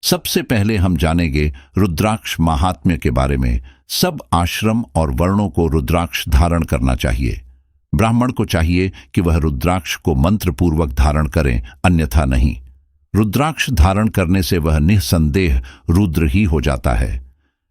सबसे पहले हम जानेंगे रुद्राक्ष महात्म्य के बारे में। सब आश्रम और वर्णों को रुद्राक्ष धारण करना चाहिए। ब्राह्मण को चाहिए कि वह रुद्राक्ष को मंत्र पूर्वक धारण करें, अन्यथा नहीं। रुद्राक्ष धारण करने से वह निस्संदेह रुद्र ही हो जाता है।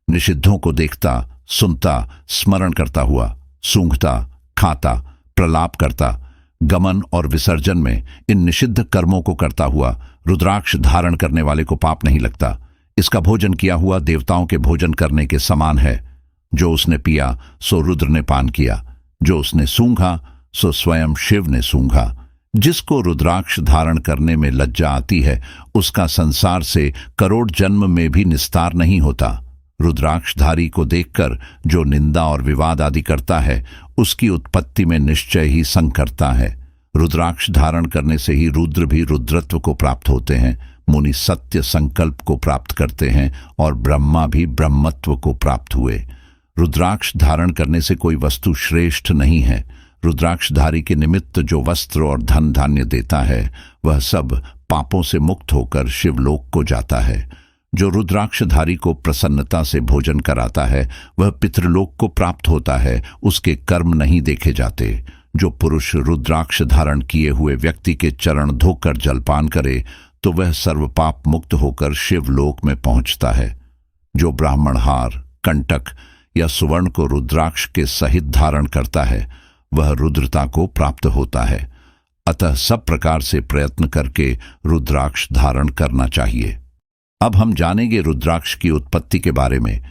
निषिद्धों को देखता, सुनता, स्मरण करता हुआ, सूंघता, खाता, प्रलाप करता, गमन और विसर्जन में इन निषिद्ध कर्मों को करता हुआ रुद्राक्ष धारण करने वाले को पाप नहीं लगता। इसका भोजन किया हुआ देवताओं के भोजन करने के समान है। जो उसने पिया सो रुद्र ने पान किया, जो उसने सूंघा सो स्वयं शिव ने सूंघा। जिसको रुद्राक्ष धारण करने में लज्जा आती है, उसका संसार से करोड़ जन्म में भी निस्तार नहीं होता। रुद्राक्षधारी को देखकर जो निंदा और विवाद आदि करता है, उसकी उत्पत्ति में निश्चय ही संग करता है। रुद्राक्ष धारण करने से ही रुद्र भी रुद्रत्व को प्राप्त होते हैं, मुनि सत्य संकल्प को प्राप्त करते हैं और ब्रह्मा भी ब्रह्मत्व को प्राप्त हुए। रुद्राक्ष धारण करने से कोई वस्तु श्रेष्ठ नहीं है। रुद्राक्षधारी के निमित्त जो वस्त्र और धन धान्य देता है, वह सब पापों से मुक्त होकर शिवलोक को जाता है। जो रुद्राक्षधारी को प्रसन्नता से भोजन कराता है, वह पितृलोक को प्राप्त होता है, उसके कर्म नहीं देखे जाते। जो पुरुष रुद्राक्ष धारण किए हुए व्यक्ति के चरण धोकर जलपान करे, तो वह सर्वपाप मुक्त होकर शिवलोक में पहुंचता है। जो ब्राह्मण हार, कंटक या सुवर्ण को रुद्राक्ष के सहित धारण करता है, वह रुद्रता को प्राप्त होता है। अतः सब प्रकार से प्रयत्न करके रुद्राक्ष धारण करना चाहिए। अब हम जानेंगे रुद्राक्ष की उत्पत्ति के बारे में।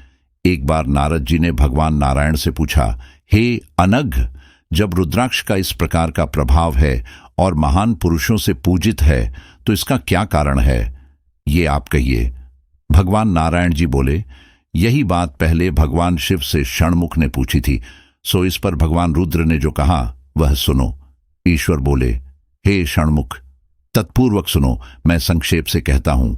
एक बार नारद जी ने भगवान नारायण से पूछा, हे अनघ, जब रुद्राक्ष का इस प्रकार का प्रभाव है और महान पुरुषों से पूजित है, तो इसका क्या कारण है, ये आप कहिए। भगवान नारायण जी बोले, यही बात पहले भगवान शिव से षणमुख ने पूछी थी, सो इस पर भगवान रुद्र ने जो कहा वह सुनो। ईश्वर बोले, हे षणमुख, तत्पूर्वक सुनो, मैं संक्षेप से कहता हूं।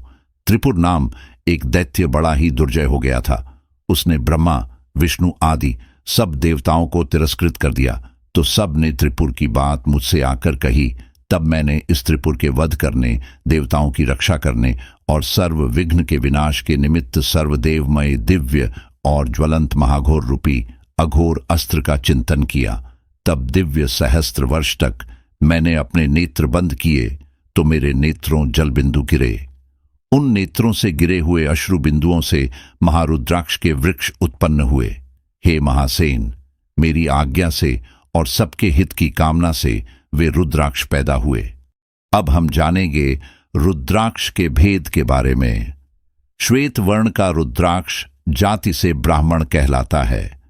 त्रिपुर नाम एक दैत्य बड़ा ही दुर्जय हो गया था। उसने ब्रह्मा, विष्णु आदि सब देवताओं को तिरस्कृत कर दिया, तो सब ने त्रिपुर की बात मुझसे आकर कही। तब मैंने इस त्रिपुर के वध करने, देवताओं की रक्षा करने और सर्व विघ्न के विनाश के निमित्त सर्वदेवमय दिव्य और ज्वलंत महाघोर रूपी अघोर अस्त्र का चिंतन किया। तब दिव्य सहस्त्र वर्ष तक मैंने अपने नेत्र बंद किए, तो मेरे नेत्रों जल बिंदु गिरे। उन नेत्रों से गिरे हुए अश्रु बिंदुओं से महारुद्राक्ष के वृक्ष उत्पन्न हुए। हे महासेन, मेरी आज्ञा से और सबके हित की कामना से वे रुद्राक्ष पैदा हुए। अब हम जानेंगे रुद्राक्ष के भेद के बारे में। श्वेत वर्ण का रुद्राक्ष जाति से ब्राह्मण कहलाता है।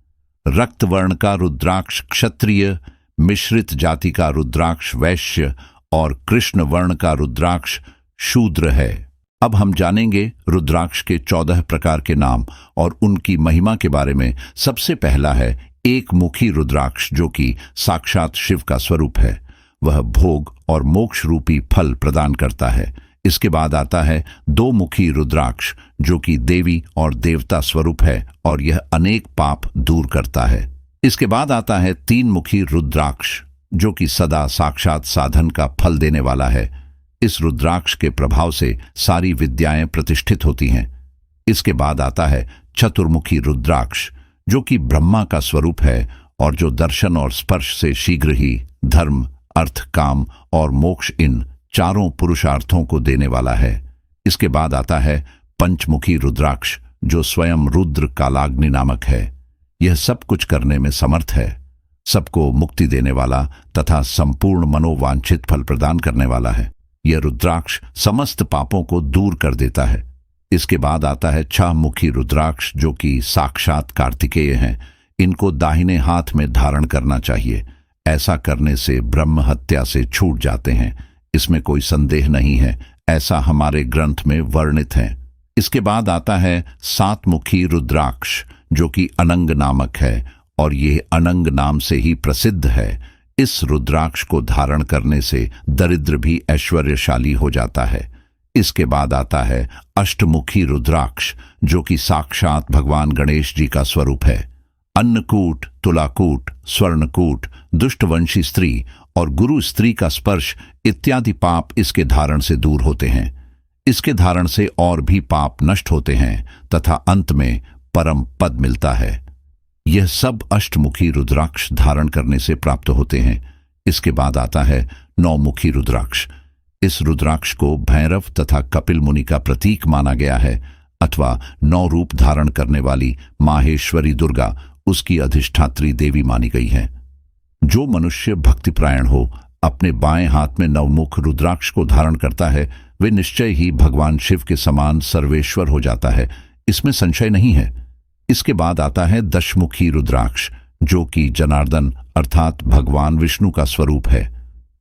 रक्त वर्ण का रुद्राक्ष क्षत्रिय, मिश्रित जाति का रुद्राक्ष वैश्य और कृष्ण वर्ण का रुद्राक्ष शूद्र है। अब हम जानेंगे रुद्राक्ष के 14 प्रकार के नाम और उनकी महिमा के बारे में। सबसे पहला है एक मुखी रुद्राक्ष, जो कि साक्षात शिव का स्वरूप है। वह भोग और मोक्ष रूपी फल प्रदान करता है। इसके बाद आता है दो मुखी रुद्राक्ष, जो कि देवी और देवता स्वरूप है और यह अनेक पाप दूर करता है। इसके बाद आता है तीन मुखी रुद्राक्ष, जो कि सदा साक्षात साधन का फल देने वाला है। इस रुद्राक्ष के प्रभाव से सारी विद्याएं प्रतिष्ठित होती हैं। इसके बाद आता है चतुर्मुखी रुद्राक्ष, जो कि ब्रह्मा का स्वरूप है और जो दर्शन और स्पर्श से शीघ्र ही धर्म, अर्थ, काम और मोक्ष इन चारों पुरुषार्थों को देने वाला है। इसके बाद आता है पंचमुखी रुद्राक्ष, जो स्वयं रुद्र कालाग्नि नामक है। यह सब कुछ करने में समर्थ है, सबको मुक्ति देने वाला तथा संपूर्ण मनोवांछित फल प्रदान करने वाला है। यह रुद्राक्ष समस्त पापों को दूर कर देता है। इसके बाद आता है छह मुखी रुद्राक्ष, जो कि साक्षात कार्तिकेय हैं। इनको दाहिने हाथ में धारण करना चाहिए। ऐसा करने से ब्रह्म हत्या से छूट जाते हैं, इसमें कोई संदेह नहीं है। ऐसा हमारे ग्रंथ में वर्णित है। इसके बाद आता है सात मुखी रुद्राक्ष, जो कि अनंग नामक है और ये अनंग नाम से ही प्रसिद्ध है। इस रुद्राक्ष को धारण करने से दरिद्र भी ऐश्वर्यशाली हो जाता है। इसके बाद आता है अष्टमुखी रुद्राक्ष, जो कि साक्षात भगवान गणेश जी का स्वरूप है। अन्नकूट, तुलाकूट, स्वर्णकूट, दुष्टवंशी स्त्री और गुरु स्त्री का स्पर्श इत्यादि पाप इसके धारण से दूर होते हैं। इसके धारण से और भी पाप नष्ट होते हैं तथा अंत में परम पद मिलता है। यह सब अष्टमुखी रुद्राक्ष धारण करने से प्राप्त होते हैं। इसके बाद आता है नौमुखी रुद्राक्ष। इस रुद्राक्ष को भैरव तथा कपिल मुनि का प्रतीक माना गया है, अथवा 9 रूप धारण करने वाली माहेश्वरी दुर्गा उसकी अधिष्ठात्री देवी मानी गई है। जो मनुष्य भक्तिपरायण हो, अपने बाएं हाथ में नवमुख रुद्राक्ष को धारण करता है, वे निश्चय ही भगवान शिव के समान सर्वेश्वर हो जाता है, इसमें संशय नहीं है। इसके बाद आता है दशमुखी रुद्राक्ष, जो कि जनार्दन अर्थात भगवान विष्णु का स्वरूप है।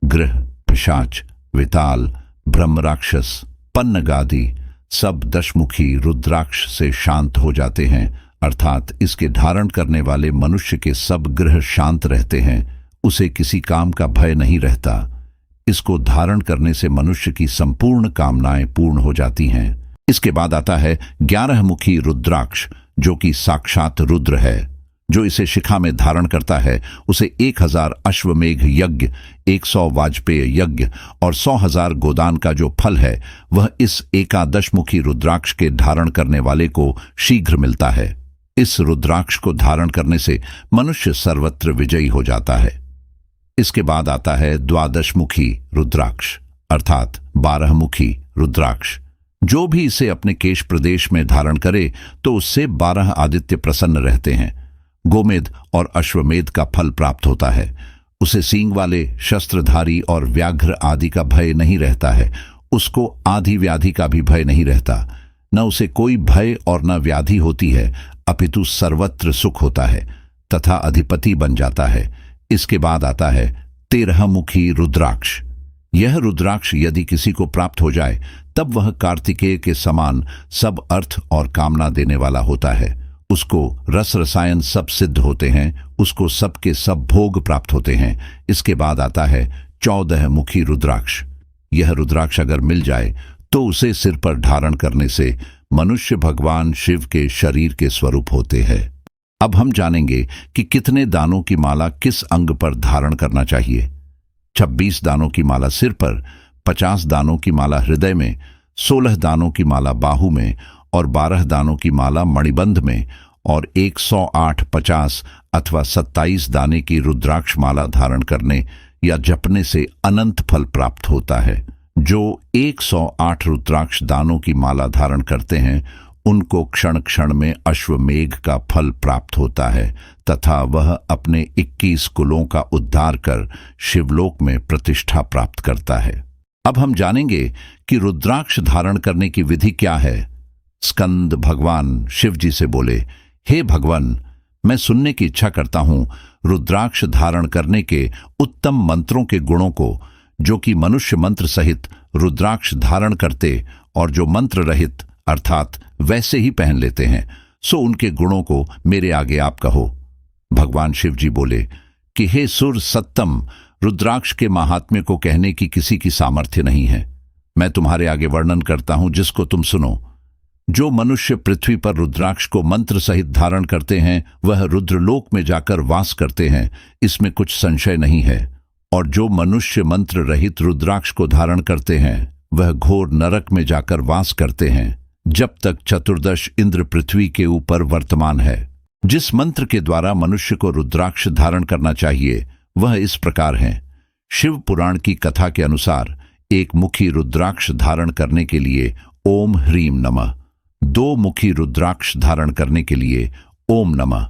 ग्रह, पिशाच, विताल, ब्रह्म राक्षस, पन्नगादि सब दशमुखी रुद्राक्ष से शांत हो जाते हैं, अर्थात इसके धारण करने वाले मनुष्य के सब ग्रह शांत रहते हैं, उसे किसी काम का भय नहीं रहता। इसको धारण करने से मनुष्य की संपूर्ण कामनाएं पूर्ण हो जाती हैं। इसके बाद आता है 11 मुखी रुद्राक्ष, जो कि साक्षात रुद्र है। जो इसे शिखा में धारण करता है उसे 1000 अश्वमेघ यज्ञ, 100 वाजपेय यज्ञ और 100,000 गोदान का जो फल है वह इस एकादशमुखी रुद्राक्ष के धारण करने वाले को शीघ्र मिलता है। इस रुद्राक्ष को धारण करने से मनुष्य सर्वत्र विजयी हो जाता है। इसके बाद आता है द्वादशमुखी रुद्राक्ष अर्थात 12 मुखी रुद्राक्ष। जो भी इसे अपने केश प्रदेश में धारण करे तो उससे 12 आदित्य प्रसन्न रहते हैं। गोमेध और अश्वमेध का फल प्राप्त होता है। उसे सींग वाले, शस्त्रधारी और व्याघ्र आदि का भय नहीं रहता है। उसको आधि व्याधि का भी भय नहीं रहता। न उसे कोई भय और न व्याधि होती है, अपितु सर्वत्र सुख होता है तथा अधिपति बन जाता है। इसके बाद आता है 13 मुखी रुद्राक्ष। यह रुद्राक्ष यदि किसी को प्राप्त हो जाए तब वह कार्तिकेय के समान सब अर्थ और कामना देने वाला होता है। उसको रस रसायन सब सिद्ध होते हैं, उसको सबके सब भोग प्राप्त होते हैं। इसके बाद आता है 14 मुखी रुद्राक्ष। यह रुद्राक्ष अगर मिल जाए तो उसे सिर पर धारण करने से मनुष्य भगवान शिव के शरीर के स्वरूप होते हैं। अब हम जानेंगे कि कितने दानों की माला किस अंग पर धारण करना चाहिए। 26 दानों की माला सिर पर, 50 दानों की माला हृदय में, 16 दानों की माला बाहु में और 12 दानों की माला मणिबंध में और 108, 50 अथवा 27 दाने की रुद्राक्ष माला धारण करने या जपने से अनंत फल प्राप्त होता है। जो 108 रुद्राक्ष दानों की माला धारण करते हैं उनको क्षण क्षण में अश्वमेघ का फल प्राप्त होता है तथा वह अपने 21 कुलों का उद्धार कर शिवलोक में प्रतिष्ठा प्राप्त करता है। अब हम जानेंगे कि रुद्राक्ष धारण करने की विधि क्या है। स्कंद भगवान शिव जी से बोले, हे भगवान, मैं सुनने की इच्छा करता हूं रुद्राक्ष धारण करने के उत्तम मंत्रों के गुणों को, जो कि मनुष्य मंत्र सहित रुद्राक्ष धारण करते और जो मंत्र रहित अर्थात वैसे ही पहन लेते हैं, सो उनके गुणों को मेरे आगे आप कहो। भगवान शिव जी बोले कि हे सुर सत्तम, रुद्राक्ष के महात्म्य को कहने की किसी की सामर्थ्य नहीं है। मैं तुम्हारे आगे वर्णन करता हूं जिसको तुम सुनो। जो मनुष्य पृथ्वी पर रुद्राक्ष को मंत्र सहित धारण करते हैं वह रुद्रलोक में जाकर वास करते हैं, इसमें कुछ संशय नहीं है। और जो मनुष्य मंत्र रहित रुद्राक्ष को धारण करते हैं वह घोर नरक में जाकर वास करते हैं, जब तक चतुर्दश इंद्र पृथ्वी के ऊपर वर्तमान है। जिस मंत्र के द्वारा मनुष्य को रुद्राक्ष धारण करना चाहिए वह इस प्रकार है। शिव पुराण की कथा के अनुसार 1 मुखी रुद्राक्ष धारण करने के लिए ओम ह्रीम नमः, 2 मुखी रुद्राक्ष धारण करने के लिए ओम नमः,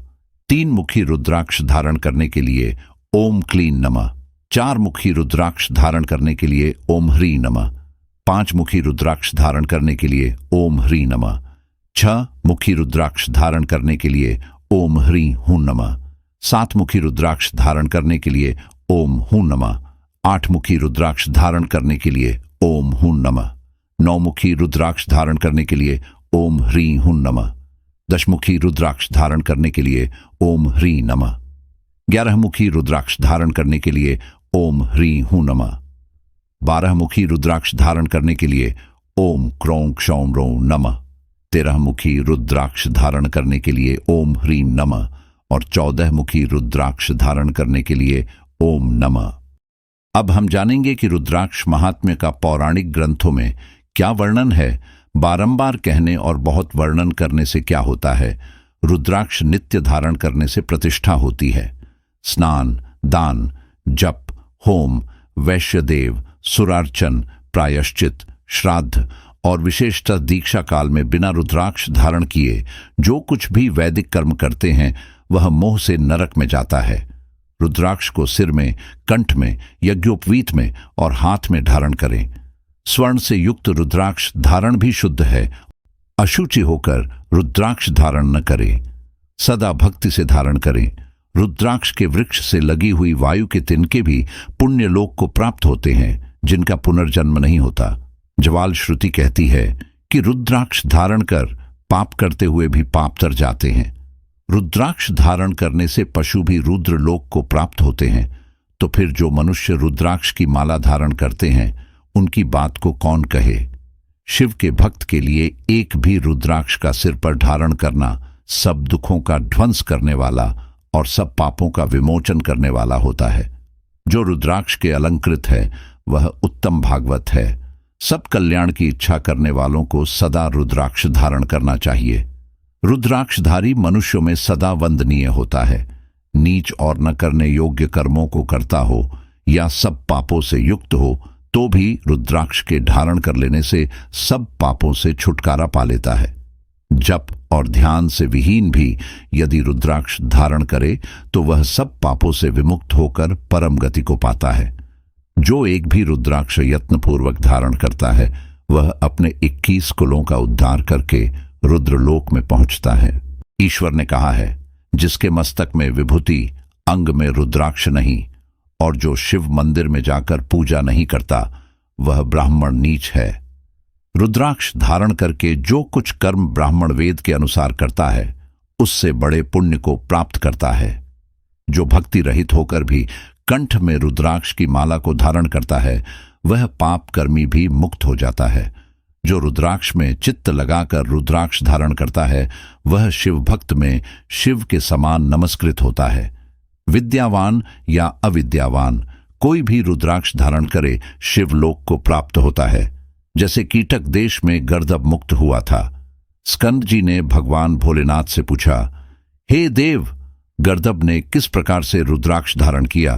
3 मुखी रुद्राक्ष धारण करने के लिए ओम क्लीन नमः, 4 मुखी रुद्राक्ष धारण करने के लिए ओम ह्री नमः, 5 मुखी रुद्राक्ष धारण करने के लिए ओम ह्री नमः, 6 मुखी रुद्राक्ष धारण करने के लिए ओम ह्री हूं नमः, 7 मुखी रुद्राक्ष धारण करने के लिए ओम हूं नमः, 8 मुखी रुद्राक्ष धारण करने के लिए ओम हूं नमः, 9 मुखी रुद्राक्ष धारण करने के लिए ओम ह्री हूं नमः, 10 मुखी रुद्राक्ष धारण करने के लिए ओम ह्री नमः, 11 मुखी रुद्राक्ष धारण करने के लिए ओम ह्री हूं नमः, 12 मुखी रुद्राक्ष धारण करने के लिए ओम क्रों क्षौं रो नमः, 13 मुखी रुद्राक्ष धारण करने के लिए ओम ह्रीम नमः और 14 मुखी रुद्राक्ष धारण करने के लिए ओम नमः। अब हम जानेंगे कि रुद्राक्ष महात्म्य का पौराणिक ग्रंथों में क्या वर्णन है। बारंबार कहने और बहुत वर्णन करने से क्या होता है। रुद्राक्ष नित्य धारण करने से प्रतिष्ठा होती है। स्नान, दान, जप, होम, वैश्यदेव, सुरार्चन, प्रायश्चित, श्राद्ध और विशेषतः दीक्षा काल में बिना रुद्राक्ष धारण किए जो कुछ भी वैदिक कर्म करते हैं वह मोह से नरक में जाता है। रुद्राक्ष को सिर में, कंठ में, यज्ञोपवीत में और हाथ में धारण करें। स्वर्ण से युक्त रुद्राक्ष धारण भी शुद्ध है। अशुचि होकर रुद्राक्ष धारण न करें। सदा भक्ति से धारण करें। रुद्राक्ष के वृक्ष से लगी हुई वायु के तिनके भी पुण्य लोक को प्राप्त होते हैं जिनका पुनर्जन्म नहीं होता। ज्वाल श्रुति कहती है कि रुद्राक्ष धारण कर पाप करते हुए भी पाप तर जाते हैं। रुद्राक्ष धारण करने से पशु भी रुद्र लोक को प्राप्त होते हैं। तो फिर जो मनुष्य रुद्राक्ष की माला धारण करते हैं उनकी बात को कौन कहे। शिव के भक्त के लिए एक भी रुद्राक्ष का सिर पर धारण करना सब दुखों का ध्वंस करने वाला और सब पापों का विमोचन करने वाला होता है। जो रुद्राक्ष के अलंकृत है वह उत्तम भागवत है। सब कल्याण की इच्छा करने वालों को सदा रुद्राक्ष धारण करना चाहिए। रुद्राक्षधारी मनुष्यों में सदा वंदनीय होता है। नीच और न करने योग्य कर्मों को करता हो या सब पापों से युक्त हो तो भी रुद्राक्ष के धारण कर लेने से सब पापों से छुटकारा पा लेता है। जप और ध्यान से विहीन भी यदि रुद्राक्ष धारण करे तो वह सब पापों से विमुक्त होकर परम गति को पाता है। जो एक भी रुद्राक्ष यत्नपूर्वक धारण करता है वह अपने 21 कुलों का उद्धार करके रुद्रलोक में पहुंचता है। ईश्वर ने कहा है, जिसके मस्तक में विभूति, अंग में रुद्राक्ष नहीं और जो शिव मंदिर में जाकर पूजा नहीं करता वह ब्राह्मण नीच है। रुद्राक्ष धारण करके जो कुछ कर्म ब्राह्मण वेद के अनुसार करता है उससे बड़े पुण्य को प्राप्त करता है। जो भक्ति रहित होकर भी कंठ में रुद्राक्ष की माला को धारण करता है वह पाप कर्मी भी मुक्त हो जाता है। जो रुद्राक्ष में चित्त लगाकर रुद्राक्ष धारण करता है वह शिव भक्त में शिव के समान नमस्कृत होता है। विद्यावान या अविद्यावान कोई भी रुद्राक्ष धारण करे शिवलोक को प्राप्त होता है। जैसे कीटक देश में गर्दभ मुक्त हुआ था। स्कंद जी ने भगवान भोलेनाथ से पूछा, हे देव, गर्दभ ने किस प्रकार से रुद्राक्ष धारण किया?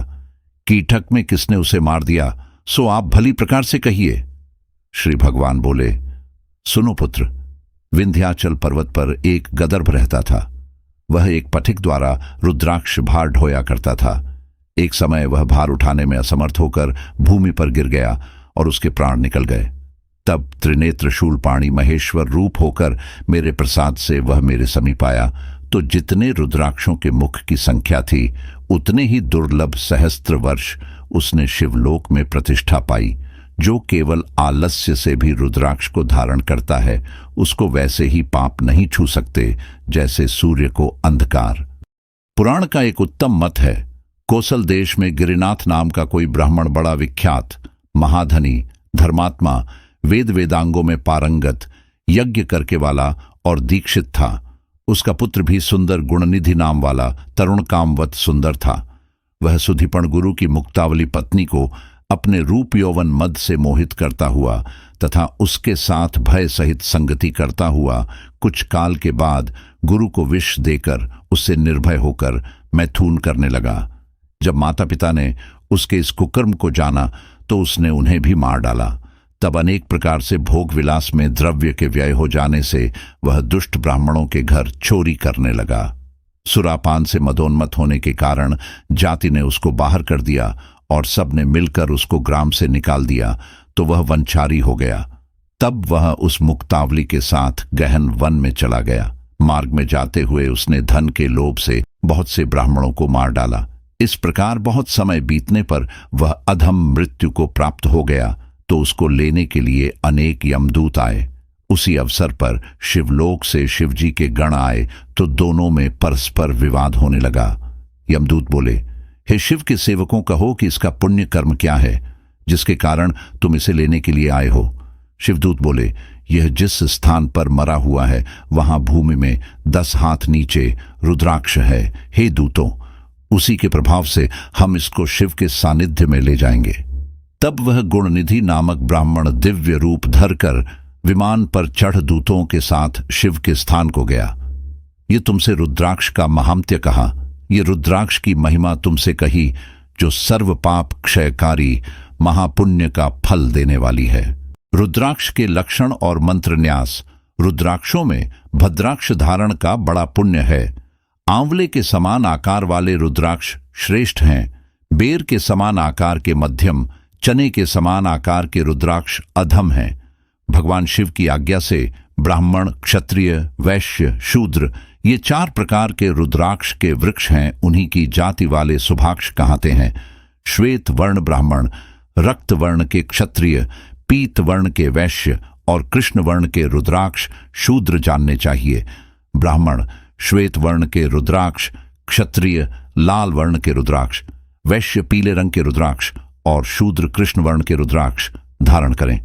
कीटक में किसने उसे मार दिया? सो आप भली प्रकार से कहिए। श्री भगवान बोले, सुनो पुत्र, विंध्याचल पर्वत पर एक गदर्भ रहता था। वह एक पथिक द्वारा रुद्राक्ष भार ढोया करता था। एक समय वह भार उठाने में असमर्थ होकर भूमि पर गिर गया और उसके प्राण निकल गए। तब त्रिनेत्र शूलपाणी महेश्वर रूप होकर मेरे प्रसाद से वह मेरे समीप आया तो जितने रुद्राक्षों के मुख की संख्या थी उतने ही दुर्लभ सहस्त्र वर्ष उसने शिवलोक में प्रतिष्ठा पाई। जो केवल आलस्य से भी रुद्राक्ष को धारण करता है उसको वैसे ही पाप नहीं छू सकते जैसे सूर्य को अंधकार। पुराण का एक उत्तम मत है। कोसल देश में गिरिनाथ नाम का कोई ब्राह्मण बड़ा विख्यात, महाधनी, धर्मात्मा, वेद वेदांगों में पारंगत, यज्ञ करके वाला और दीक्षित था। उसका पुत्र भी सुंदर गुणनिधि नाम वाला तरुण कामवत सुंदर था। वह सुधिपण गुरु की मुक्तावली पत्नी को अपने रूप यौवन मद से मोहित करता हुआ तथा उसके साथ भय सहित संगति करता हुआ कुछ काल के बाद गुरु को विष देकर उससे निर्भय होकर मैथुन करने लगा। जब माता पिता ने उसके इस कुकर्म को जाना तो उसने उन्हें भी मार डाला। तब अनेक प्रकार से भोग विलास में द्रव्य के व्यय हो जाने से वह दुष्ट ब्राह्मणों के घर चोरी करने लगा। सुरापान से मदोन्मत्त होने के कारण जाति ने उसको बाहर कर दिया और सब ने मिलकर उसको ग्राम से निकाल दिया तो वह वनचारी हो गया। तब वह उस मुक्तावली के साथ गहन वन में चला गया। मार्ग में जाते हुए उसने धन के लोभ से बहुत से ब्राह्मणों को मार डाला। इस प्रकार बहुत समय बीतने पर वह अधम मृत्यु को प्राप्त हो गया तो उसको लेने के लिए अनेक यमदूत आए। उसी अवसर पर शिवलोक से शिवजी के गण आए तो दोनों में परस्पर विवाद होने लगा। यमदूत बोले, हे शिव के सेवकों, कहो कि इसका पुण्य कर्म क्या है जिसके कारण तुम इसे लेने के लिए आए हो। शिवदूत बोले, यह जिस स्थान पर मरा हुआ है वहां भूमि में 10 हाथ नीचे रुद्राक्ष है। हे दूतों, उसी के प्रभाव से हम इसको शिव के सानिध्य में ले जाएंगे। तब वह गुणनिधि नामक ब्राह्मण दिव्य रूप धरकर विमान पर चढ़ दूतों के साथ शिव के स्थान को गया। ये तुमसे रुद्राक्ष का महात्म्य कहा, ये रुद्राक्ष की महिमा तुमसे कही, जो सर्व पाप क्षयकारी महापुण्य का फल देने वाली है। रुद्राक्ष के लक्षण और मंत्र न्यास। रुद्राक्षों में भद्राक्ष धारण का बड़ा पुण्य है। आंवले के समान आकार वाले रुद्राक्ष श्रेष्ठ हैं। बेर के समान आकार के मध्यम, चने के समान आकार के रुद्राक्ष अधम हैं। भगवान शिव की आज्ञा से ब्राह्मण, क्षत्रिय, वैश्य, शूद्र ये 4 प्रकार के रुद्राक्ष के वृक्ष हैं। उन्हीं की जाति वाले सुभाक्ष कहते हैं। श्वेत वर्ण ब्राह्मण, रक्त वर्ण के क्षत्रिय, पीत वर्ण के वैश्य और कृष्ण वर्ण के रुद्राक्ष शूद्र जानने चाहिए। ब्राह्मण श्वेत वर्ण के रुद्राक्ष, क्षत्रिय लाल वर्ण के रुद्राक्ष, वैश्य पीले रंग के रुद्राक्ष और शूद्र कृष्ण वर्ण के रुद्राक्ष धारण करें।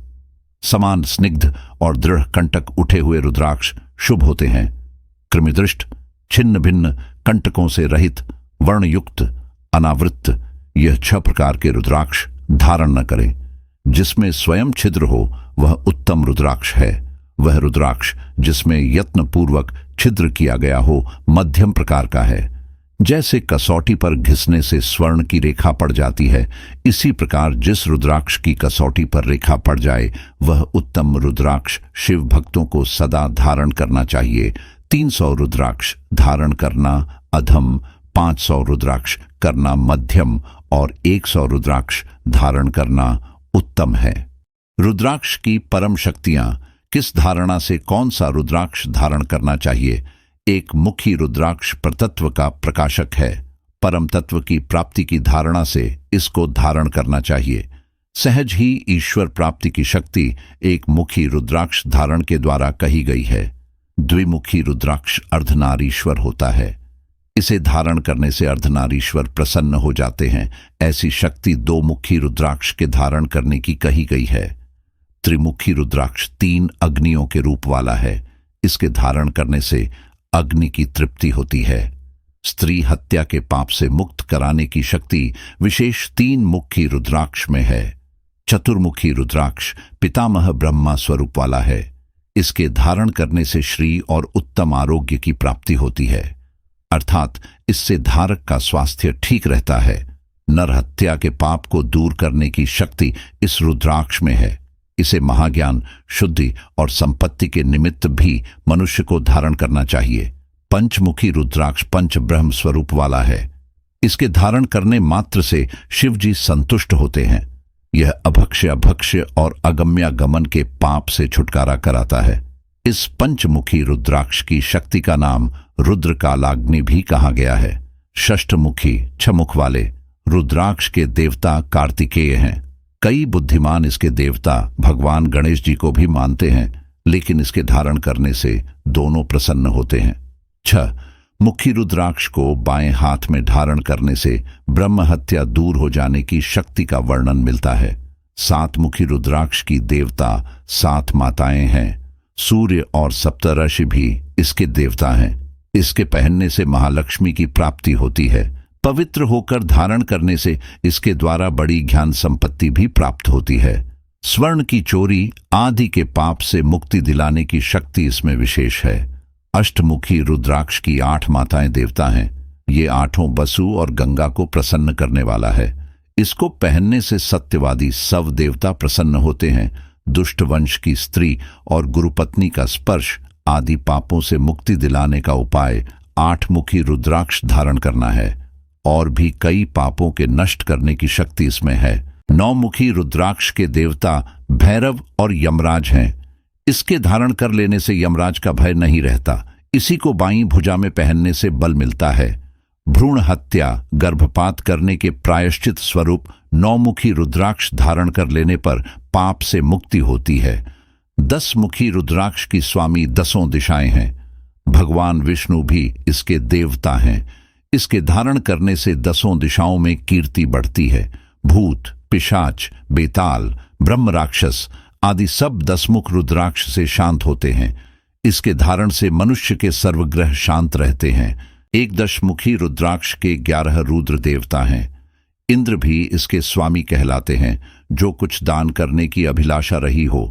समान स्निग्ध और दृढ़ कंटक उठे हुए रुद्राक्ष शुभ होते हैं। कृमिदृष्ट, छिन्न भिन्न कंटकों से रहित, वर्णयुक्त, अनावृत यह 6 प्रकार के रुद्राक्ष धारण न करें। जिसमें स्वयं छिद्र हो वह उत्तम रुद्राक्ष है। वह रुद्राक्ष जिसमें यत्नपूर्वक छिद्र किया गया हो मध्यम प्रकार का है। जैसे कसौटी पर घिसने से स्वर्ण की रेखा पड़ जाती है, इसी प्रकार जिस रुद्राक्ष की कसौटी पर रेखा पड़ जाए वह उत्तम रुद्राक्ष शिव भक्तों को सदा धारण करना चाहिए। 300 रुद्राक्ष धारण करना अधम, 500 रुद्राक्ष करना मध्यम और 100 रुद्राक्ष धारण करना उत्तम है। रुद्राक्ष की परम शक्तियां। किस धारणा से कौन सा रुद्राक्ष धारण करना चाहिए? एक मुखी रुद्राक्ष परतत्व का प्रकाशक है। परम तत्व की प्राप्ति की धारणा से इसको धारण करना चाहिए। सहज ही ईश्वर प्राप्ति की शक्ति एक मुखी रुद्राक्ष धारण के द्वारा कही गई है। द्विमुखी रुद्राक्ष अर्धनारीश्वर होता है। इसे धारण करने से अर्धनारीश्वर प्रसन्न हो जाते हैं। ऐसी शक्ति 2 मुखी रुद्राक्ष के धारण करने की कही गई है। त्रिमुखी रुद्राक्ष 3 अग्नियों के रूप वाला है। इसके धारण करने से अग्नि की तृप्ति होती है। स्त्री हत्या के पाप से मुक्त कराने की शक्ति विशेष 3 मुखी रुद्राक्ष में है। चतुर्मुखी रुद्राक्ष पितामह ब्रह्मा स्वरूप वाला है। इसके धारण करने से श्री और उत्तम आरोग्य की प्राप्ति होती है, अर्थात इससे धारक का स्वास्थ्य ठीक रहता है। नर हत्या के पाप को दूर करने की शक्ति इस रुद्राक्ष में है। इसे महाज्ञान, शुद्धि और संपत्ति के निमित्त भी मनुष्य को धारण करना चाहिए। पंचमुखी रुद्राक्ष पंच ब्रह्म स्वरूप वाला है। इसके धारण करने मात्र से शिव जी संतुष्ट होते हैं। यह अभक्ष्य, अभक्ष्य और अगम्यागमन के पाप से छुटकारा कराता है। इस पंचमुखी रुद्राक्ष की शक्ति का नाम रुद्रकालाग्नि भी कहा गया है। षष्ठमुखी 6 मुख वाले रुद्राक्ष के देवता कार्तिकेय हैं। कई बुद्धिमान इसके देवता भगवान गणेश जी को भी मानते हैं, लेकिन इसके धारण करने से दोनों प्रसन्न होते हैं। 6 मुखी रुद्राक्ष को बाएं हाथ में धारण करने से ब्रह्म हत्या दूर हो जाने की शक्ति का वर्णन मिलता है। 7 मुखी रुद्राक्ष की देवता 7 माताएं हैं। सूर्य और सप्तऋषि भी इसके देवता हैं। इसके पहनने से महालक्ष्मी की प्राप्ति होती है। पवित्र होकर धारण करने से इसके द्वारा बड़ी ज्ञान संपत्ति भी प्राप्त होती है। स्वर्ण की चोरी आदि के पाप से मुक्ति दिलाने की शक्ति इसमें विशेष है। अष्टमुखी रुद्राक्ष की 8 माताएं देवता हैं। ये 8 बसु और गंगा को प्रसन्न करने वाला है। इसको पहनने से सत्यवादी सब देवता प्रसन्न होते हैं। दुष्ट वंश की स्त्री और गुरुपत्नी का स्पर्श आदि पापों से मुक्ति दिलाने का उपाय 8 मुखी रुद्राक्ष धारण करना है। और भी कई पापों के नष्ट करने की शक्ति इसमें है। 9 मुखी रुद्राक्ष के देवता भैरव और यमराज हैं। इसके धारण कर लेने से यमराज का भय नहीं रहता। इसी को बाईं भुजा में पहनने से बल मिलता है। भ्रूण हत्या, गर्भपात करने के प्रायश्चित स्वरूप 9 मुखी रुद्राक्ष धारण कर लेने पर पाप से मुक्ति होती है। 10 मुखी रुद्राक्ष की स्वामी 10 दिशाएं हैं। भगवान विष्णु भी इसके देवता हैं। इसके धारण करने से 10 दिशाओं में कीर्ति बढ़ती है। भूत, पिशाच, बेताल, ब्रह्म राक्षस आदि सब 10 मुख रुद्राक्ष से शांत होते हैं। इसके धारण से मनुष्य के सर्वग्रह शांत रहते हैं। 11 मुखी रुद्राक्ष के 11 रुद्र देवता हैं। इंद्र भी इसके स्वामी कहलाते हैं। जो कुछ दान करने की अभिलाषा रही हो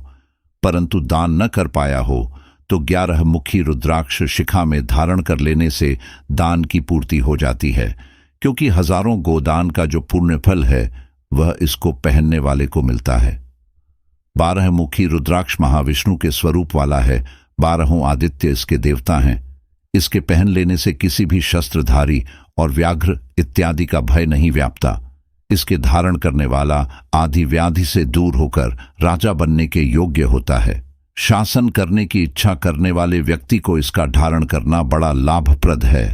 परंतु दान न कर पाया हो तो 11 मुखी रुद्राक्ष शिखा में धारण कर लेने से दान की पूर्ति हो जाती है, क्योंकि हजारों गोदान का जो पुण्य फल है वह इसको पहनने वाले को मिलता है। 12 मुखी रुद्राक्ष महाविष्णु के स्वरूप वाला है। 12 आदित्य इसके देवता हैं। इसके पहन लेने से किसी भी शस्त्रधारी और व्याघ्र इत्यादि का भय नहीं व्यापता। इसके धारण करने वाला आदि व्याधि से दूर होकर राजा बनने के योग्य होता है। शासन करने की इच्छा करने वाले व्यक्ति को इसका धारण करना बड़ा लाभप्रद है।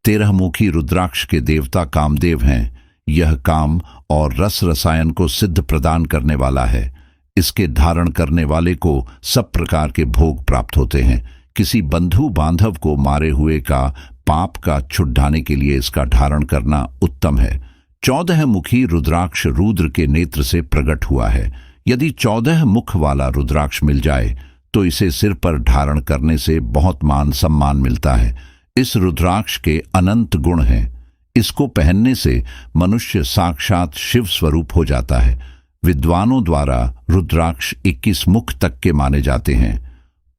13 मुखी रुद्राक्ष के देवता कामदेव हैं। यह काम और रस रसायन को सिद्ध प्रदान करने वाला है। इसके धारण करने वाले को सब प्रकार के भोग प्राप्त होते हैं। किसी बंधु बांधव को मारे हुए का पाप का छुड़ाने के लिए इसका धारण करना उत्तम है। 14 मुखी रुद्राक्ष रुद्र के नेत्र से प्रकट हुआ है। यदि 14 मुख वाला रुद्राक्ष मिल जाए तो इसे सिर पर धारण करने से बहुत मान सम्मान मिलता है। इस रुद्राक्ष के अनंत गुण हैं। इसको पहनने से मनुष्य साक्षात शिव स्वरूप हो जाता है। विद्वानों द्वारा रुद्राक्ष 21 मुख तक के माने जाते हैं,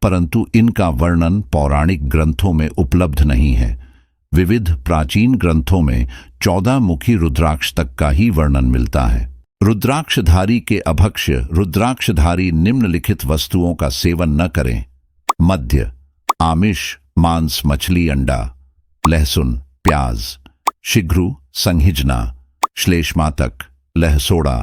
परंतु इनका वर्णन पौराणिक ग्रंथों में उपलब्ध नहीं है। विविध प्राचीन ग्रंथों में 14 मुखी रुद्राक्ष तक का ही वर्णन मिलता है। रुद्राक्षधारी के अभक्ष्य रुद्राक्षधारी निम्नलिखित वस्तुओं का सेवन न करें: मद्य, आमिष, मांस, मछली, अंडा, लहसुन, प्याज, शिघ्रु, संहिजना, श्लेष्मातक, लहसोड़ा,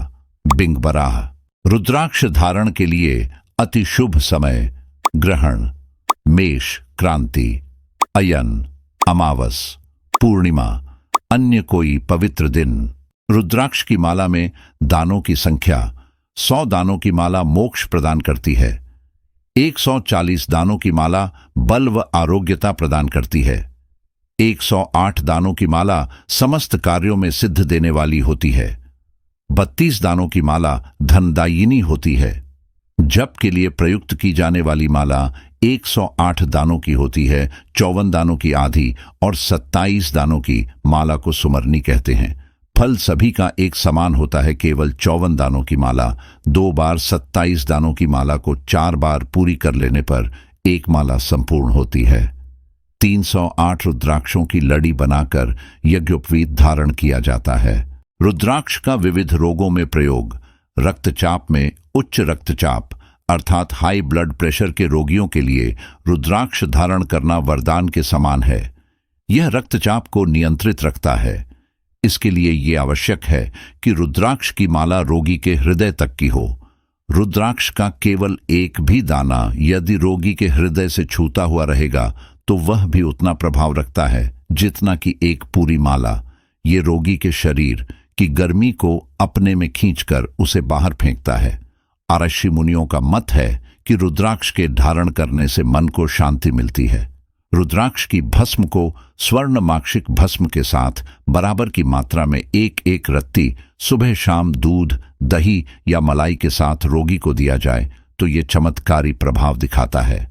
बिंगबराह। रुद्राक्ष धारण के लिए अति शुभ समय: ग्रहण, मेष, क्रांति, अयन, अमावस, पूर्णिमा, अन्य कोई पवित्र दिन। रुद्राक्ष की माला में दानों की संख्या: 100 दानों की माला मोक्ष प्रदान करती है। 140 दानों की माला बल व आरोग्यता प्रदान करती है। 108 दानों की माला समस्त कार्यों में सिद्ध देने वाली होती है। 32 दानों की माला धनदायिनी होती है। जप के लिए प्रयुक्त की जाने वाली माला 108 दानों की होती है। 54 दानों की आधी और 27 दानों की माला को सुमरनी कहते हैं। फल सभी का एक समान होता है। केवल 54 दानों की माला 2 बार 27 दानों की माला को 4 बार पूरी कर लेने पर एक माला संपूर्ण होती है। 308 रुद्राक्षों की लड़ी बनाकर यज्ञोपवीत धारण किया जाता है। रुद्राक्ष का विविध रोगों में प्रयोग: रक्तचाप में उच्च रक्तचाप अर्थात हाई ब्लड प्रेशर के रोगियों के लिए रुद्राक्ष धारण करना वरदान के समान है। यह रक्तचाप को नियंत्रित रखता है। इसके लिए यह आवश्यक है कि रुद्राक्ष की माला रोगी के हृदय तक की हो। रुद्राक्ष का केवल एक भी दाना यदि रोगी के हृदय से छूता हुआ रहेगा तो वह भी उतना प्रभाव रखता है जितना कि एक पूरी माला। ये रोगी के शरीर की गर्मी को अपने में खींचकर उसे बाहर फेंकता है। आरषि मुनियों का मत है कि रुद्राक्ष के धारण करने से मन को शांति मिलती है। रुद्राक्ष की भस्म को स्वर्ण माक्षिक भस्म के साथ बराबर की मात्रा में एक एक रत्ती सुबह शाम दूध, दही या मलाई के साथ रोगी को दिया जाए तो ये चमत्कारी प्रभाव दिखाता है।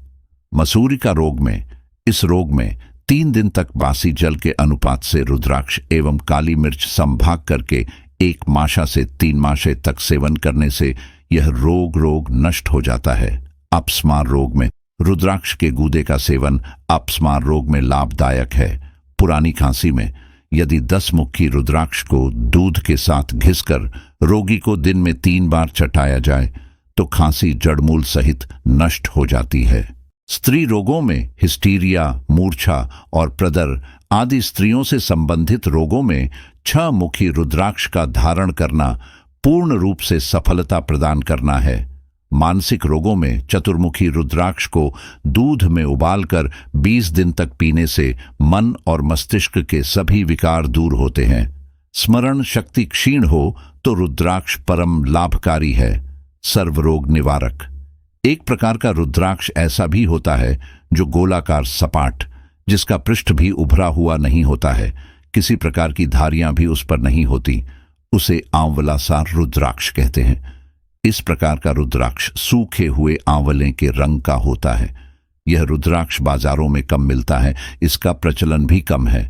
मसूरी का रोग में इस रोग में 3 दिन तक बासी जल के अनुपात से रुद्राक्ष एवं काली मिर्च संभाग करके 1 माशा से 3 माशे तक सेवन करने से यह रोग नष्ट हो जाता है। अपस्मार रोग में रुद्राक्ष के गूदे का सेवन अपस्मार रोग में लाभदायक है। पुरानी खांसी में यदि 10 मुखी रुद्राक्ष को दूध के साथ घिसकर रोगी को दिन में 3 बार चटाया जाए तो खांसी जड़मूल सहित नष्ट हो जाती है। स्त्री रोगों में हिस्टीरिया, मूर्छा और प्रदर आदि स्त्रियों से संबंधित रोगों में 6 मुखी रुद्राक्ष का धारण करना पूर्ण रूप से सफलता प्रदान करना है। मानसिक रोगों में चतुर्मुखी रुद्राक्ष को दूध में उबालकर 20 दिन तक पीने से मन और मस्तिष्क के सभी विकार दूर होते हैं। स्मरण शक्ति क्षीण हो तो रुद्राक्ष परम लाभकारी है। सर्वरोग निवारक। एक प्रकार का रुद्राक्ष ऐसा भी होता है जो गोलाकार सपाट, जिसका पृष्ठ भी उभरा हुआ नहीं होता है, किसी प्रकार की धारियां भी उस पर नहीं होती, उसे आंवलासार रुद्राक्ष कहते हैं। इस प्रकार का रुद्राक्ष सूखे हुए आंवले के रंग का होता है। यह रुद्राक्ष बाजारों में कम मिलता है, इसका प्रचलन भी कम है।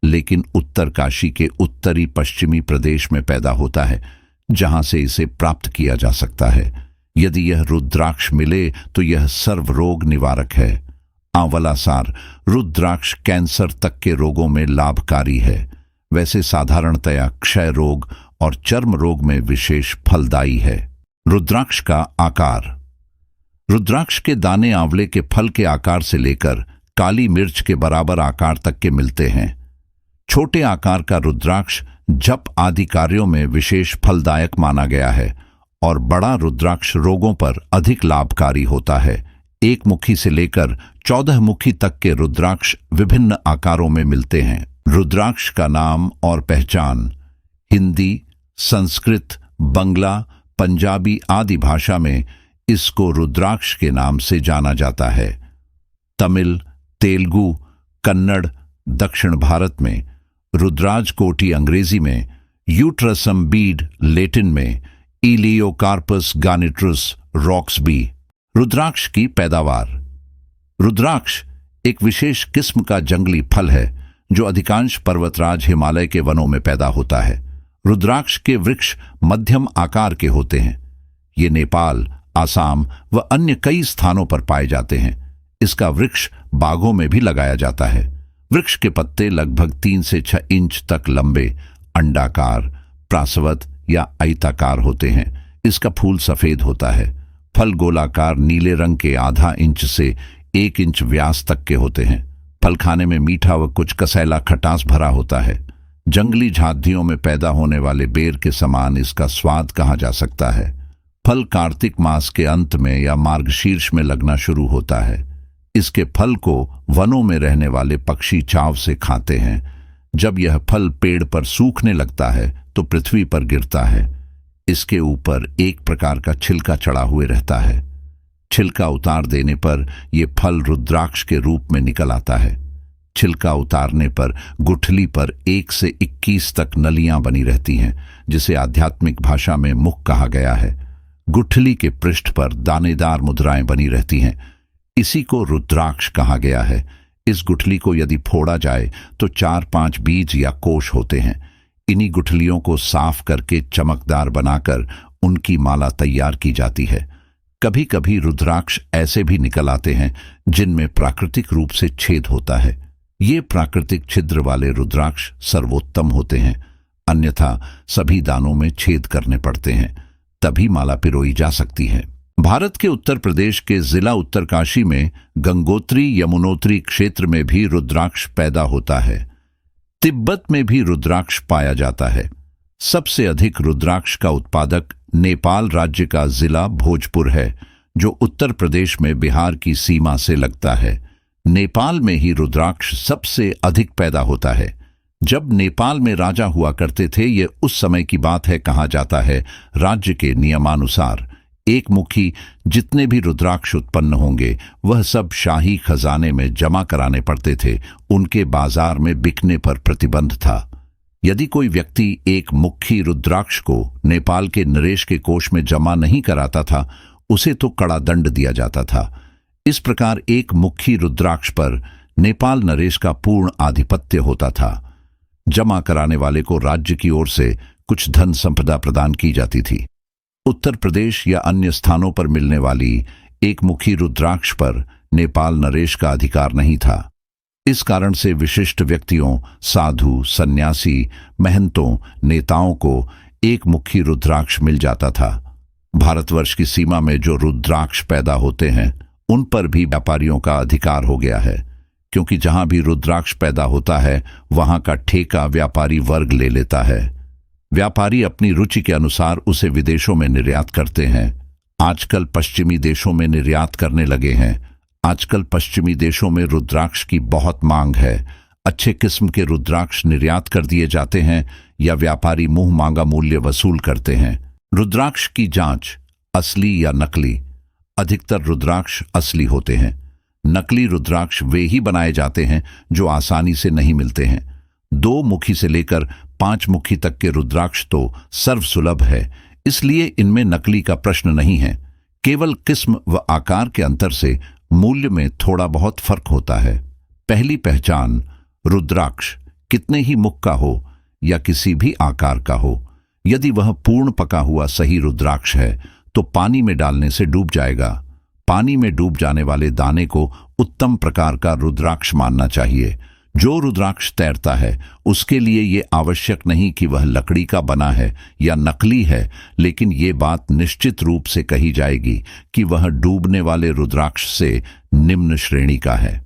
लेकिन उत्तरकाशी के उत्तरी पश्चिमी प्रदेश में पैदा होता है, जहां से इसे प्राप्त किया जा सकता है। यदि यह रुद्राक्ष मिले तो यह सर्व रोग निवारक है। आंवला सार रुद्राक्ष कैंसर तक के रोगों में लाभकारी है। वैसे साधारणतया क्षय रोग और चर्म रोग में विशेष फलदायी है। रुद्राक्ष का आकार। रुद्राक्ष के दाने आंवले के फल के आकार से लेकर काली मिर्च के बराबर आकार तक के मिलते हैं। छोटे आकार का रुद्राक्ष जप आदि कार्यों में विशेष फलदायक माना गया है और बड़ा रुद्राक्ष रोगों पर अधिक लाभकारी होता है। एक मुखी से लेकर 14 मुखी तक के रुद्राक्ष विभिन्न आकारों में मिलते हैं। रुद्राक्ष का नाम और पहचान। हिंदी, संस्कृत, बंगला, पंजाबी आदि भाषा में इसको रुद्राक्ष के नाम से जाना जाता है। तमिल, तेलुगु, कन्नड़, दक्षिण भारत में रुद्राज कोटि अंग्रेजी में, यूट्रसम बीड लेटिन में, इलियोकार्पस गानिट्रुस रॉक्सबी। रुद्राक्ष की पैदावार। रुद्राक्ष एक विशेष किस्म का जंगली फल है जो अधिकांश पर्वतराज हिमालय के वनों में पैदा होता है। रुद्राक्ष के वृक्ष मध्यम आकार के होते हैं। ये नेपाल, आसाम व अन्य कई स्थानों पर पाए जाते हैं। इसका वृक्ष बागों में भी लगाया जाता है। वृक्ष के पत्ते लगभग 3 से 6 इंच तक लंबे, अंडाकार, प्रासवत या आयताकार होते हैं। इसका फूल सफेद होता है। फल गोलाकार नीले रंग के आधा इंच से 1 इंच व्यास तक के होते हैं। फल खाने में मीठा व कुछ कसैला खटास भरा होता है। जंगली झाड़ियों में पैदा होने वाले बेर के समान इसका स्वाद कहा जा सकता है। फल कार्तिक मास के अंत में या मार्गशीर्ष में लगना शुरू होता है। इसके फल को वनों में रहने वाले पक्षी चाव से खाते हैं। जब यह फल पेड़ पर सूखने लगता है तो पृथ्वी पर गिरता है। इसके ऊपर एक प्रकार का छिलका चढ़ा हुए रहता है। छिलका उतार देने पर यह फल रुद्राक्ष के रूप में निकल आता है। छिलका उतारने पर गुठली पर 1 से 21 तक नलियां बनी रहती हैं, जिसे आध्यात्मिक भाषा में मुख कहा गया है। गुठली के पृष्ठ पर दानेदार मुद्राएं बनी रहती हैं। इसी को रुद्राक्ष कहा गया है। इस गुठली को यदि फोड़ा जाए तो 4-5 बीज या कोश होते हैं। इन्हीं गुठलियों को साफ करके चमकदार बनाकर उनकी माला तैयार की जाती है। कभी कभी रुद्राक्ष ऐसे भी निकल आते हैं जिनमें प्राकृतिक रूप से छेद होता है। ये प्राकृतिक छिद्र वाले रुद्राक्ष सर्वोत्तम होते हैं, अन्यथा सभी दानों में छेद करने पड़ते हैं, तभी माला पिरोई जा सकती है। भारत के उत्तर प्रदेश के जिला उत्तरकाशी में गंगोत्री यमुनोत्री क्षेत्र में भी रुद्राक्ष पैदा होता है। तिब्बत में भी रुद्राक्ष पाया जाता है। सबसे अधिक रुद्राक्ष का उत्पादक नेपाल राज्य का जिला भोजपुर है, जो उत्तर प्रदेश में बिहार की सीमा से लगता है। नेपाल में ही रुद्राक्ष सबसे अधिक पैदा होता है। जब नेपाल में राजा हुआ करते थे, ये उस समय की बात है। कहा जाता है राज्य के नियमानुसार एक मुखी जितने भी रुद्राक्ष उत्पन्न होंगे वह सब शाही खजाने में जमा कराने पड़ते थे। उनके बाजार में बिकने पर प्रतिबंध था। यदि कोई व्यक्ति एक मुखी रुद्राक्ष को नेपाल के नरेश के कोष में जमा नहीं कराता था, उसे तो कड़ा दंड दिया जाता था। इस प्रकार एक मुखी रुद्राक्ष पर नेपाल नरेश का पूर्ण आधिपत्य होता था। जमा कराने वाले को राज्य की ओर से कुछ धन संपदा प्रदान की जाती थी। उत्तर प्रदेश या अन्य स्थानों पर मिलने वाली एक मुखी रुद्राक्ष पर नेपाल नरेश का अधिकार नहीं था। इस कारण से विशिष्ट व्यक्तियों, साधु, सन्यासी, महंतों, नेताओं को एक मुखी रुद्राक्ष मिल जाता था। भारतवर्ष की सीमा में जो रुद्राक्ष पैदा होते हैं उन पर भी व्यापारियों का अधिकार हो गया है, क्योंकि जहां भी रुद्राक्ष पैदा होता है वहां का ठेका व्यापारी वर्ग ले लेता है। व्यापारी अपनी रुचि के अनुसार उसे विदेशों में निर्यात करते हैं। आजकल पश्चिमी देशों में निर्यात करने लगे हैं। आजकल पश्चिमी देशों में रुद्राक्ष की बहुत मांग है। अच्छे किस्म के रुद्राक्ष निर्यात कर दिए जाते हैं या व्यापारी मुंह मांगा मूल्य वसूल करते हैं। रुद्राक्ष की जांच, असली या नकली। अधिकतर रुद्राक्ष असली होते हैं। नकली रुद्राक्ष वे ही बनाए जाते हैं जो आसानी से नहीं मिलते हैं। 2 मुखी से लेकर 5 मुखी तक के रुद्राक्ष तो सर्वसुलभ है, इसलिए इनमें नकली का प्रश्न नहीं है। केवल किस्म व आकार के अंतर से मूल्य में थोड़ा बहुत फर्क होता है। पहली पहचान, रुद्राक्ष कितने ही मुख का हो या किसी भी आकार का हो, यदि वह पूर्ण पका हुआ सही रुद्राक्ष है तो पानी में डालने से डूब जाएगा। पानी में डूब जाने वाले दाने को उत्तम प्रकार का रुद्राक्ष मानना चाहिए। जो रुद्राक्ष तैरता है उसके लिए ये आवश्यक नहीं कि वह लकड़ी का बना है या नकली है, लेकिन ये बात निश्चित रूप से कही जाएगी कि वह डूबने वाले रुद्राक्ष से निम्न श्रेणी का है।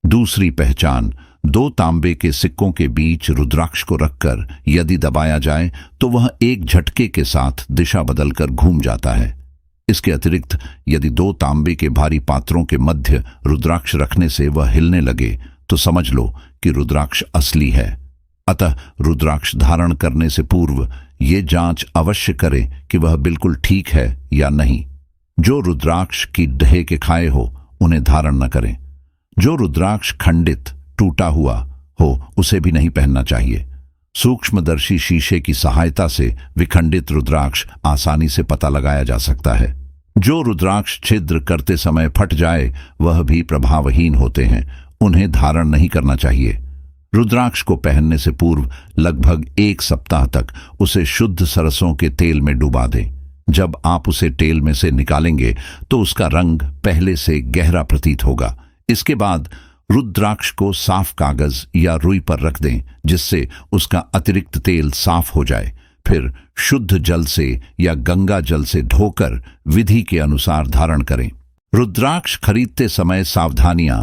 दूसरी पहचान, 2 तांबे के सिक्कों के बीच रुद्राक्ष को रखकर यदि दबाया जाए तो वह एक झटके के साथ दिशा बदलकर घूम जाता है। इसके अतिरिक्त यदि 2 तांबे के भारी पात्रों के मध्य रुद्राक्ष रखने से वह हिलने लगे तो समझ लो कि रुद्राक्ष असली है। अतः रुद्राक्ष धारण करने से पूर्व ये जांच अवश्य करें कि वह बिल्कुल ठीक है या नहीं। जो रुद्राक्ष की ढह के खाए हो उन्हें धारण न करें। जो रुद्राक्ष खंडित टूटा हुआ हो उसे भी नहीं पहनना चाहिए। सूक्ष्मदर्शी शीशे की सहायता से विखंडित रुद्राक्ष आसानी से पता लगाया जा सकता है। जो रुद्राक्ष छिद्र करते समय फट जाए वह भी प्रभावहीन होते हैं, उन्हें धारण नहीं करना चाहिए। रुद्राक्ष को पहनने से पूर्व लगभग 1 सप्ताह तक उसे शुद्ध सरसों के तेल में डुबा दें। जब आप उसे तेल में से निकालेंगे तो उसका रंग पहले से गहरा प्रतीत होगा। इसके बाद रुद्राक्ष को साफ कागज या रुई पर रख दें जिससे उसका अतिरिक्त तेल साफ हो जाए। फिर शुद्ध जल से या गंगा जल से धोकर विधि के अनुसार धारण करें। रुद्राक्ष खरीदते समय सावधानियां।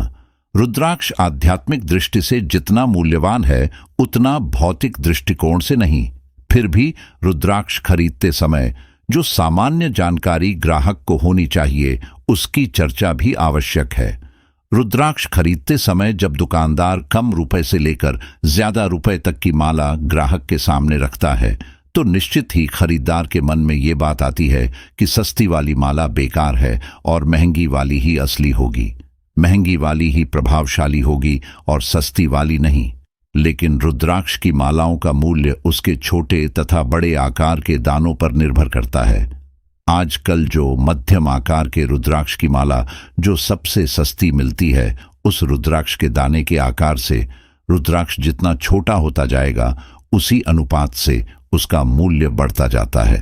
रुद्राक्ष आध्यात्मिक दृष्टि से जितना मूल्यवान है उतना भौतिक दृष्टिकोण से नहीं। फिर भी रुद्राक्ष खरीदते समय जो सामान्य जानकारी ग्राहक को होनी चाहिए उसकी चर्चा भी आवश्यक है। रुद्राक्ष खरीदते समय जब दुकानदार कम रुपए से लेकर ज्यादा रुपए तक की माला ग्राहक के सामने रखता है तो निश्चित ही खरीदार के मन में ये बात आती है कि सस्ती वाली माला बेकार है और महंगी वाली ही असली होगी, महंगी वाली ही प्रभावशाली होगी और सस्ती वाली नहीं। लेकिन रुद्राक्ष की मालाओं का मूल्य उसके छोटे तथा बड़े आकार के दानों पर निर्भर करता है। आजकल जो मध्यम आकार के रुद्राक्ष की माला जो सबसे सस्ती मिलती है, उस रुद्राक्ष के दाने के आकार से रुद्राक्ष जितना छोटा होता जाएगा उसी अनुपात से उसका मूल्य बढ़ता जाता है।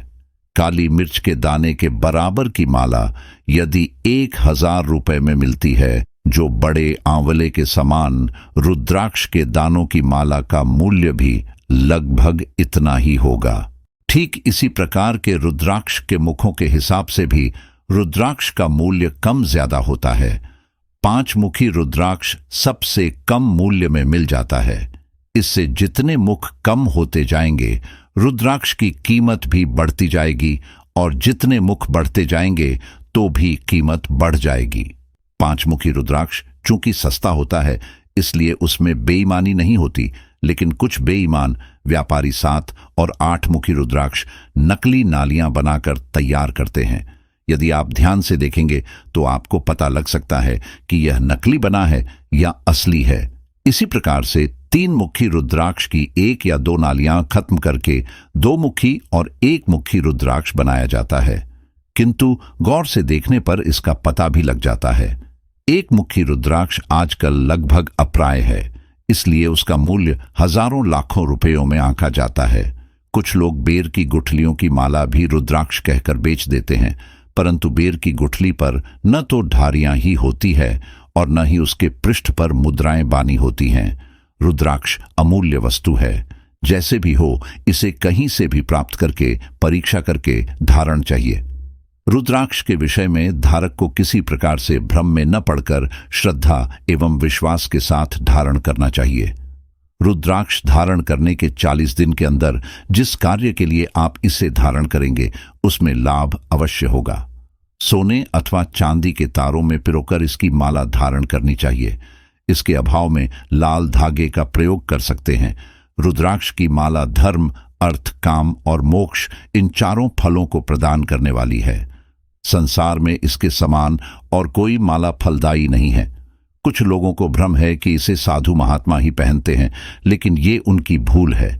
काली मिर्च के दाने के बराबर की माला यदि 1000 रुपए में मिलती है, जो बड़े आंवले के समान रुद्राक्ष के दानों की माला का मूल्य भी लगभग इतना ही होगा। ठीक इसी प्रकार के रुद्राक्ष के मुखों के हिसाब से भी रुद्राक्ष का मूल्य कम ज्यादा होता है। 5 मुखी रुद्राक्ष सबसे कम मूल्य में मिल जाता है। इससे जितने मुख कम होते जाएंगे रुद्राक्ष की कीमत भी बढ़ती जाएगी और जितने मुख बढ़ते जाएंगे तो भी कीमत बढ़ जाएगी। 5 मुखी रुद्राक्ष चूंकि सस्ता होता है इसलिए उसमें बेईमानी नहीं होती, लेकिन कुछ बेईमान व्यापारी 7 और 8 मुखी रुद्राक्ष नकली नालियां बनाकर तैयार करते हैं। यदि आप ध्यान से देखेंगे तो आपको पता लग सकता है कि यह नकली बना है या असली है। इसी प्रकार से 3 मुखी रुद्राक्ष की 1 या 2 नालियां खत्म करके 2 मुखी और 1 मुखी रुद्राक्ष बनाया जाता है, किंतु गौर से देखने पर इसका पता भी लग जाता है। 1 मुखी रुद्राक्ष आजकल लगभग अप्राय है, इसलिए उसका मूल्य हजारों लाखों रुपयों में आंका जाता है। कुछ लोग बेर की गुठलियों की माला भी रुद्राक्ष कहकर बेच देते हैं, परंतु बेर की गुठली पर न तो धारियां ही होती है और न ही उसके पृष्ठ पर मुद्राएं बानी होती हैं। रुद्राक्ष अमूल्य वस्तु है। जैसे भी हो इसे कहीं से भी प्राप्त करके परीक्षा करके धारण चाहिए। रुद्राक्ष के विषय में धारक को किसी प्रकार से भ्रम में न पड़कर श्रद्धा एवं विश्वास के साथ धारण करना चाहिए। रुद्राक्ष धारण करने के 40 दिन के अंदर जिस कार्य के लिए आप इसे धारण करेंगे उसमें लाभ अवश्य होगा। सोने अथवा चांदी के तारों में पिरोकर इसकी माला धारण करनी चाहिए। इसके अभाव में लाल धागे का प्रयोग कर सकते हैं। रुद्राक्ष की माला धर्म, अर्थ, काम और मोक्ष इन चारों फलों को प्रदान करने वाली है। संसार में इसके समान और कोई माला फलदायी नहीं है। कुछ लोगों को भ्रम है कि इसे साधु महात्मा ही पहनते हैं, लेकिन ये उनकी भूल है।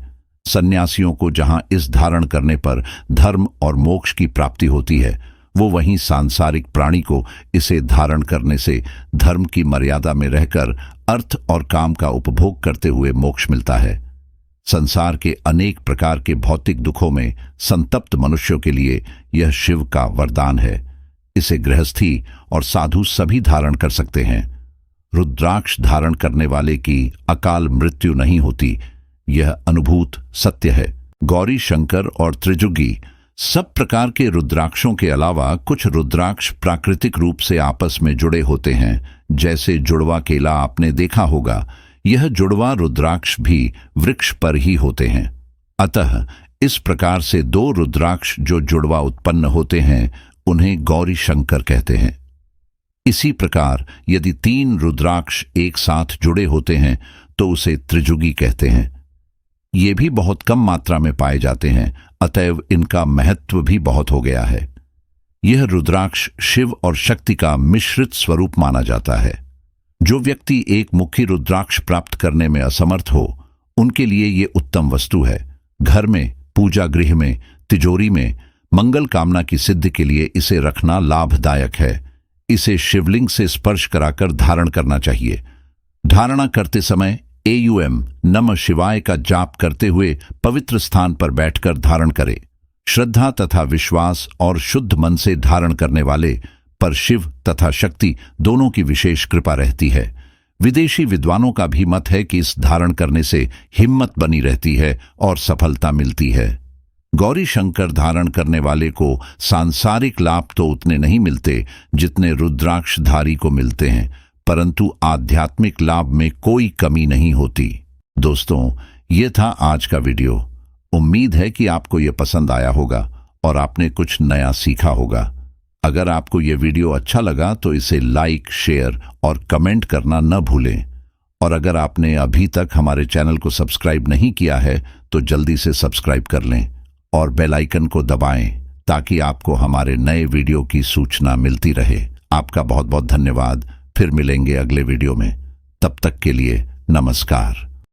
सन्यासियों को जहां इस धारण करने पर धर्म और मोक्ष की प्राप्ति होती है, वो वहीं सांसारिक प्राणी को इसे धारण करने से धर्म की मर्यादा में रहकर अर्थ और काम का उपभोग करते हुए मोक्ष मिलता है। संसार के अनेक प्रकार के भौतिक दुखों में संतप्त मनुष्यों के लिए यह शिव का वरदान है। इसे गृहस्थी और साधु सभी धारण कर सकते हैं। रुद्राक्ष धारण करने वाले की अकाल मृत्यु नहीं होती, यह अनुभूत सत्य है। गौरी शंकर और त्रिजुगी सब प्रकार के रुद्राक्षों के अलावा कुछ रुद्राक्ष प्राकृतिक रूप से आपस में जुड़े होते हैं, जैसे जुड़वा केला आपने देखा होगा। यह जुड़वा रुद्राक्ष भी वृक्ष पर ही होते हैं। अतः इस प्रकार से दो रुद्राक्ष जो जुड़वा उत्पन्न होते हैं उन्हें गौरी शंकर कहते हैं। इसी प्रकार यदि 3 रुद्राक्ष एक साथ जुड़े होते हैं तो उसे त्रिजुगी कहते हैं। ये भी बहुत कम मात्रा में पाए जाते हैं, अतएव इनका महत्व भी बहुत हो गया है। यह रुद्राक्ष शिव और शक्ति का मिश्रित स्वरूप माना जाता है। जो व्यक्ति एक मुखी रुद्राक्ष प्राप्त करने में असमर्थ हो, उनके लिए ये उत्तम वस्तु है। घर में, पूजा गृह में, तिजोरी में मंगल कामना की सिद्धि के लिए इसे रखना लाभदायक है। इसे शिवलिंग से स्पर्श कराकर धारण करना चाहिए। धारणा करते समय AUM नमः शिवाय का जाप करते हुए पवित्र स्थान पर बैठकर धारण करें। श्रद्धा तथा विश्वास और शुद्ध मन से धारण करने वाले पर शिव तथा शक्ति दोनों की विशेष कृपा रहती है। विदेशी विद्वानों का भी मत है कि इस धारण करने से हिम्मत बनी रहती है और सफलता मिलती है। गौरी शंकर धारण करने वाले को सांसारिक लाभ तो उतने नहीं मिलते जितने रुद्राक्षधारी को मिलते हैं, परंतु आध्यात्मिक लाभ में कोई कमी नहीं होती। दोस्तों, ये था आज का वीडियो। उम्मीद है कि आपको ये पसंद आया होगा और आपने कुछ नया सीखा होगा। अगर आपको ये वीडियो अच्छा लगा तो इसे लाइक, शेयर और कमेंट करना न भूलें। और अगर आपने अभी तक हमारे चैनल को सब्सक्राइब नहीं किया है तो जल्दी से सब्सक्राइब कर लें और बेल आइकन को दबाएं ताकि आपको हमारे नए वीडियो की सूचना मिलती रहे। आपका बहुत बहुत धन्यवाद। फिर मिलेंगे अगले वीडियो में। तब तक के लिए नमस्कार।